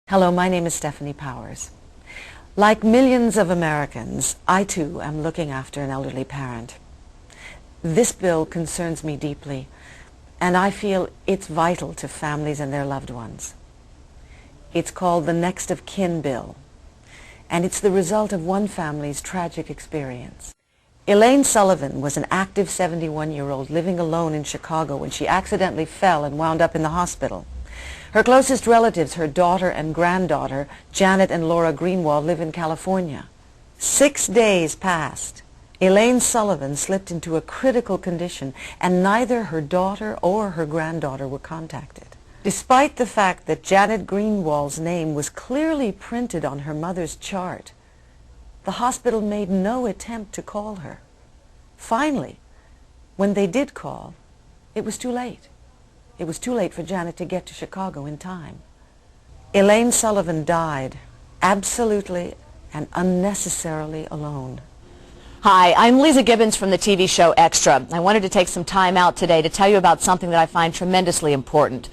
Hello, my name is Stefanie Powers. Like millions of Americans, I too am looking after an elderly parent. This bill concerns me deeply, and I feel it's vital to families and their loved ones. It's called the Next of Kin bill, and it's the result of one family's tragic experience. Elaine Sullivan was an active 71-year-old living alone in Chicago when she accidentally fell and wound up in the hospital. Her closest relatives, her daughter and granddaughter, Janet and Laura Greenwald, live in California. 6 days passed. Elaine Sullivan slipped into a critical condition, and neither her daughter or her granddaughter were contacted. Despite the fact that Janet Greenwald's name was clearly printed on her mother's chart, the hospital made no attempt to call her. Finally, when they did call, it was too late. It was too late for Janet to get to Chicago in time. Elaine Sullivan died absolutely and unnecessarily alone. Hi, I'm Leeza Gibbons from the TV show Extra. I wanted to take some time out today to tell you about something that I find tremendously important.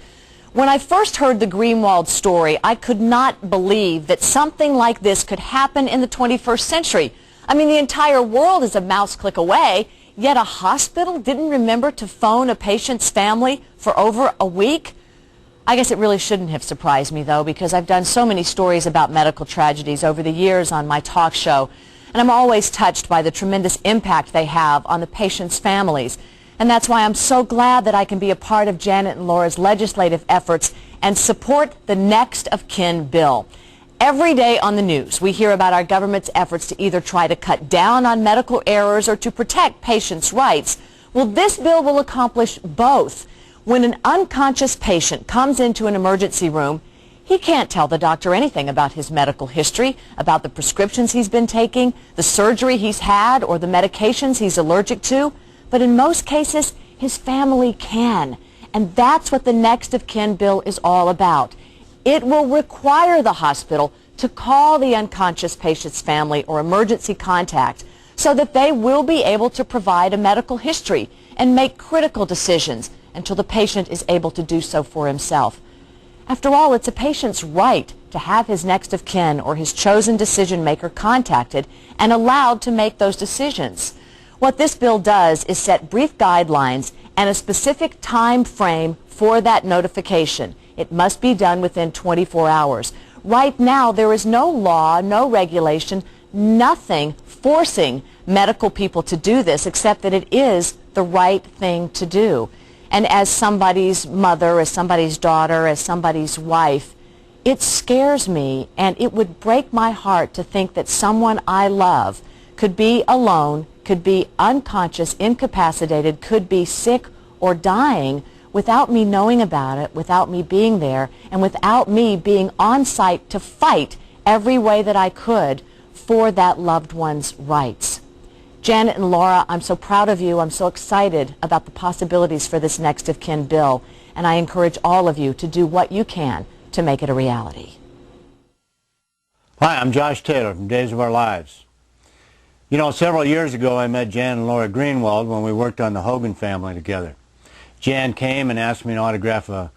When I first heard the Greenwald story, I could not believe that something like this could happen in the 21st century. I mean, the entire world is a mouse click away, yet a hospital didn't remember to phone a patient's family for over a week? I guess it really shouldn't have surprised me, though, because I've done so many stories about medical tragedies over the years on my talk show, and I'm always touched by the tremendous impact they have on the patients' families. And that's why I'm so glad that I can be a part of Janet and Laura's legislative efforts and support the Next of Kin bill. Every day on the news, we hear about our government's efforts to either try to cut down on medical errors or to protect patients' rights. Well, this bill will accomplish both. When an unconscious patient comes into an emergency room, he can't tell the doctor anything about his medical history, about the prescriptions he's been taking, the surgery he's had, or the medications he's allergic to. But in most cases, his family can. And that's what the Next of Kin bill is all about. It will require the hospital to call the unconscious patient's family or emergency contact so that they will be able to provide a medical history and make critical decisions until the patient is able to do so for himself. After all, it's a patient's right to have his next of kin or his chosen decision maker contacted and allowed to make those decisions. What this bill does is set brief guidelines and a specific time frame for that notification. It must be done within 24 hours. Right now, there is no law, no regulation, nothing forcing medical people to do this except that it is the right thing to do. And as somebody's mother, as somebody's daughter, as somebody's wife, it scares me and it would break my heart to think that someone I love could be alone, could be unconscious, incapacitated, could be sick or dying without me knowing about it, without me being there, and without me being on site to fight every way that I could for that loved one's rights. Janet and Laura, I'm so proud of you. I'm so excited about the possibilities for this Next of Kin bill, and I encourage all of you to do what you can to make it a reality. Hi, I'm Josh Taylor from Days of Our Lives. You know, several years ago I met Jan and Laura Greenwald when we worked on the Hogan family together. Jan came and asked me to autograph a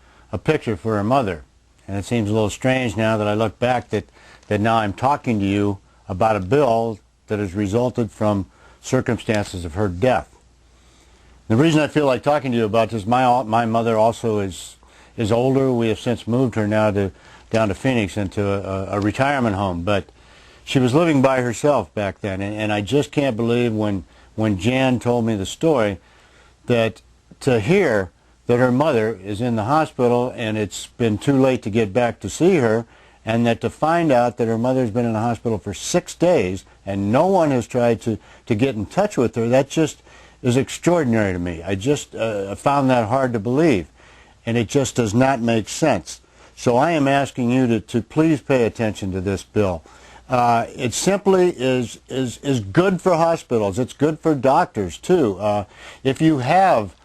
picture for her mother. And it seems a little strange now that I look back that now I'm talking to you about a bill that has resulted from circumstances of her death. The reason I feel like talking to you about this, my mother also is older. We have since moved her now down to Phoenix into a retirement home. But she was living by herself back then. And I just can't believe when Jan told me the story that to hear that her mother is in the hospital and it's been too late to get back to see her, and that to find out that her mother's been in the hospital for 6 days and no one has tried to get in touch with her, that just is extraordinary to me. I just found that hard to believe, and it just does not make sense. So I am asking you to please pay attention to this bill. It simply is good for hospitals. It's good for doctors, too. If you have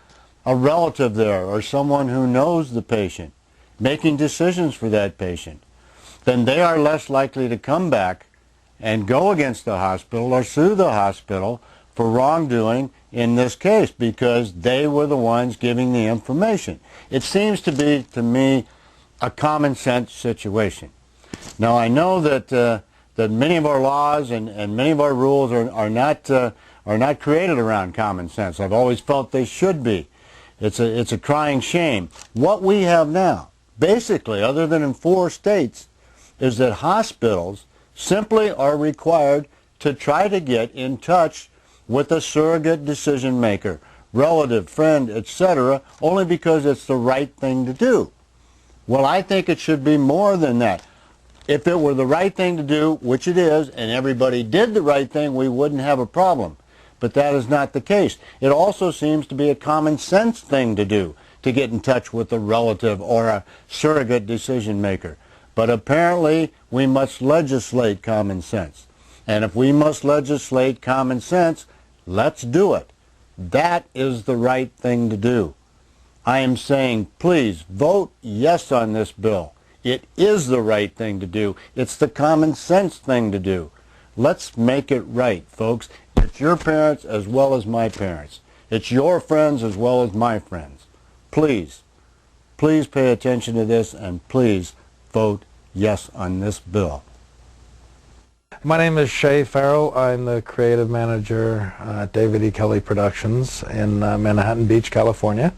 a relative there or someone who knows the patient making decisions for that patient, then they are less likely to come back and go against the hospital or sue the hospital for wrongdoing in this case because they were the ones giving the information. It seems to be, to me, a common sense situation. Now I know that that many of our laws and many of our rules are not created around common sense. I've always felt they should be. It's a crying shame. What we have now, basically, other than in 4 states, is that hospitals simply are required to try to get in touch with a surrogate decision maker, relative, friend, etc., only because it's the right thing to do. Well, I think it should be more than that. If it were the right thing to do, which it is, and everybody did the right thing, we wouldn't have a problem. But that is not the case. It also seems to be a common sense thing to do, to get in touch with a relative or a surrogate decision maker. But apparently we must legislate common sense. And if we must legislate common sense, let's do it. That is the right thing to do. I am saying, please vote yes on this bill. It is the right thing to do. It's the common sense thing to do. Let's make it right, folks. It's your parents as well as my parents. It's your friends as well as my friends. Please, please pay attention to this, and please vote yes on this bill. My name is Shea Farrell. I'm the creative manager at David E. Kelly Productions in Manhattan Beach, California.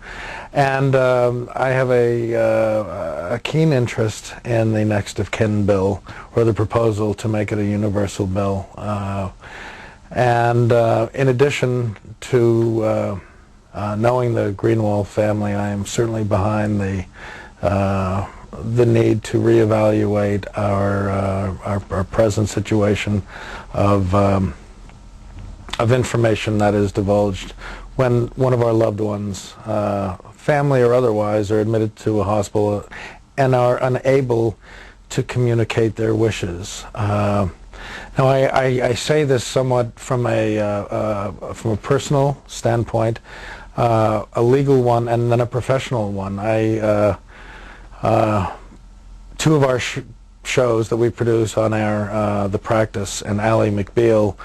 And I have a keen interest in the next of kin bill, or the proposal to make it a universal bill. In addition to knowing the Greenwald family, I am certainly behind the need to reevaluate our present situation of information that is divulged when one of our loved ones, family or otherwise, are admitted to a hospital and are unable to communicate their wishes. Now, I say this somewhat from a personal standpoint, a legal one, and then a professional one. Two of our shows that we produce on air, The Practice and Ally McBeal,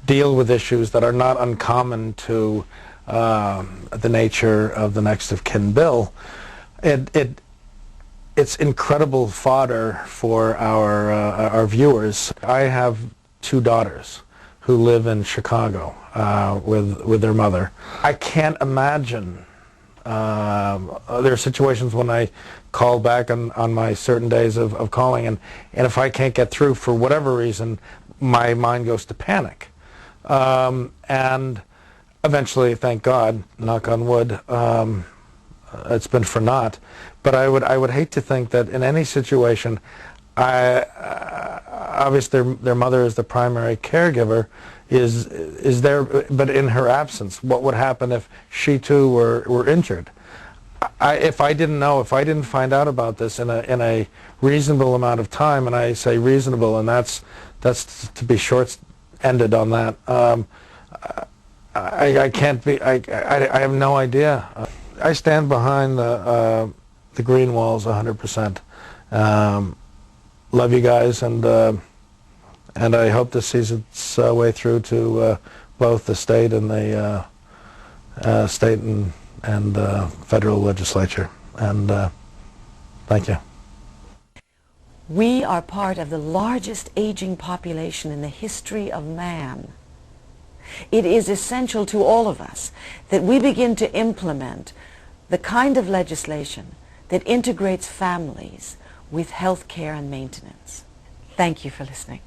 deal with issues that are not uncommon to the nature of the next of kin bill. It's incredible fodder for our viewers. I have 2 daughters who live in Chicago with their mother. I can't imagine. There are situations when I call back on my certain days of calling, and if I can't get through for whatever reason, my mind goes to panic. And eventually, thank God, knock on wood, it's been for naught. But I would hate to think that in any situation, obviously their mother is the primary caregiver, is there, but in her absence, what would happen if she too were injured? If I didn't know, if I didn't find out about this in a reasonable amount of time, and I say reasonable, and that's to be short-ended on that, I can't be. I have no idea. I stand behind the Greenwalds 100%. Love you guys, and I hope this sees its way through to both the state and the federal legislature. And thank you. We are part of the largest aging population in the history of man. It is essential to all of us that we begin to implement the kind of legislation that integrates families with health care and maintenance. Thank you for listening.